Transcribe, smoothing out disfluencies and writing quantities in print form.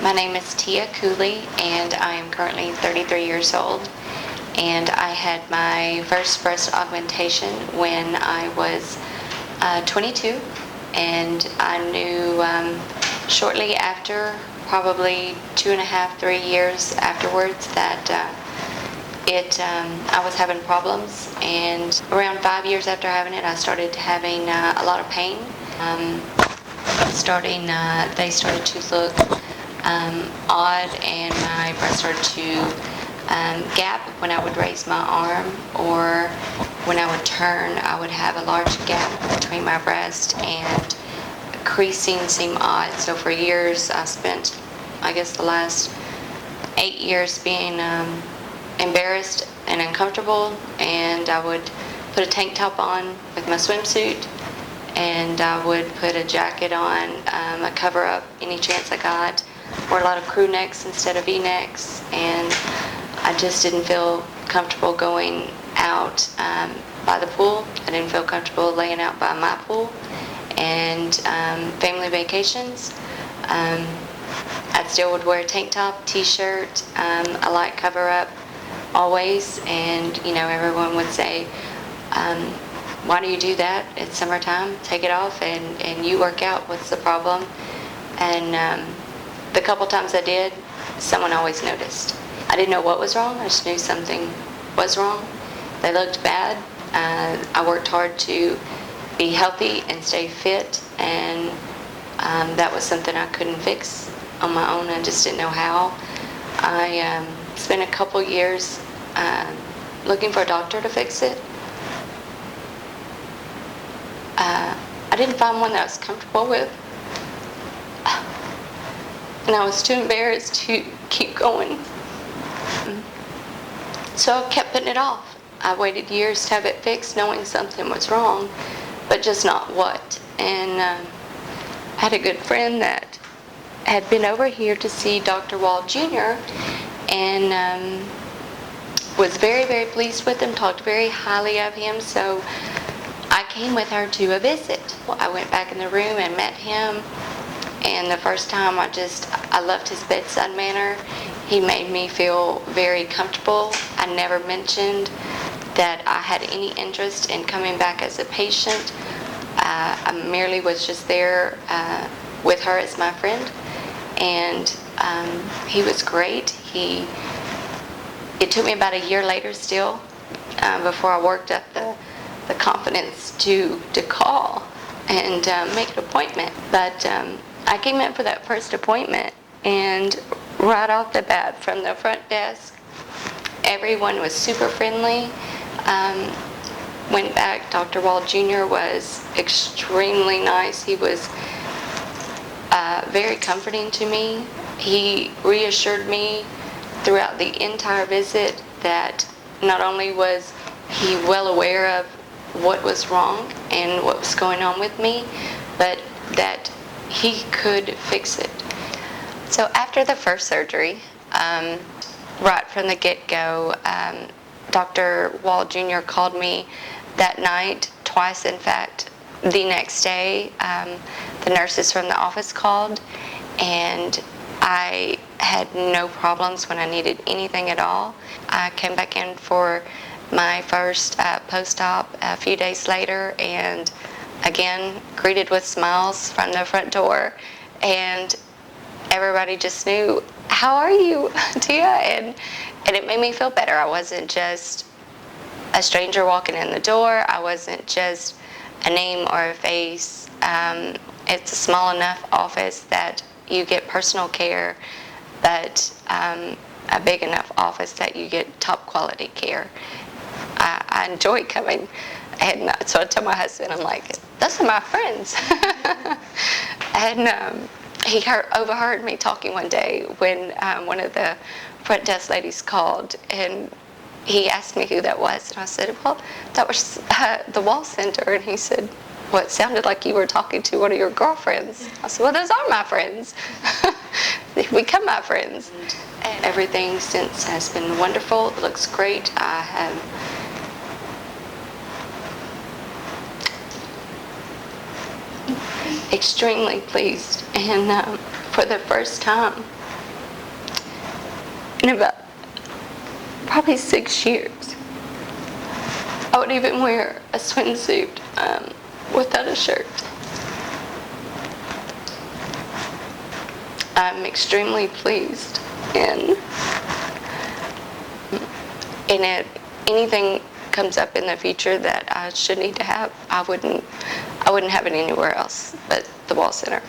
My name is Tiea Cooley, and I am currently 33 years old. And I had my first breast augmentation when I was 22, and I knew shortly after, probably 2.5, 3 years afterwards, that I was having problems. And around 5 years after having it, I started having a lot of pain. They started to look odd, and my breast started to gap when I would raise my arm, or when I would turn, I would have a large gap between my breast, and creasing seemed odd. So for years, I spent, I guess, the last 8 years being embarrassed and uncomfortable, and I would put a tank top on with my swimsuit, and I would put a jacket on, a cover up any chance I got, wore a lot of crew necks instead of V-necks, and I just didn't feel comfortable going out by the pool. I didn't feel comfortable laying out by my pool, and family vacations. I still would wear a tank top, t-shirt, a light cover up always, and everyone would say, why do you do that? It's summertime, take it off and you work out, what's the problem? And the couple times I did, someone always noticed. I didn't know what was wrong, I just knew something was wrong. They looked bad. I worked hard to be healthy and stay fit, and that was something I couldn't fix on my own. I just didn't know how. I spent a couple years looking for a doctor to fix it. I didn't find one that I was comfortable with, and I was too embarrassed to keep going. So I kept putting it off. I waited years to have it fixed, knowing something was wrong, but just not what. And I had a good friend that had been over here to see Dr. Wall Jr. and was very, very pleased with him, talked very highly of him, so I came with her to a visit. I went back in the room and met him, and the first time I loved his bedside manner. He made me feel very comfortable. I never mentioned that I had any interest in coming back as a patient. I merely was just there with her as my friend, and he was great. It took me about a year later still before I worked up the confidence to call and make an appointment. But I came in for that first appointment, and right off the bat, from the front desk, everyone was super friendly. Went back, Dr. Wall Jr. was extremely nice. He was very comforting to me. He reassured me throughout the entire visit that not only was he well aware of what was wrong and what was going on with me, but that he could fix it. So after the first surgery, right from the get-go, Dr. Wall Jr. called me that night, twice in fact. The next day, the nurses from the office called, and I had no problems when I needed anything at all. I came back in for my first post-op a few days later, and again, greeted with smiles from the front door, and everybody just knew, how are you, Tiea? And it made me feel better. I wasn't just a stranger walking in the door. I wasn't just a name or a face. It's a small enough office that you get personal care, but a big enough office that you get top quality care. I enjoy coming, and so I tell my husband, I'm like, those are my friends. And he overheard me talking one day when one of the front desk ladies called, and he asked me who that was, and I said, well, that was the Wall Center. And he said, well, it sounded like you were talking to one of your girlfriends. I said, well, those are my friends. They become my friends. And everything since has been wonderful. It looks great. I have extremely pleased, and for the first time in about probably 6 years. I would even wear a swimsuit without a shirt. I'm extremely pleased, and if anything comes up in the future that I should need to have, I wouldn't have it anywhere else but the Wall Center.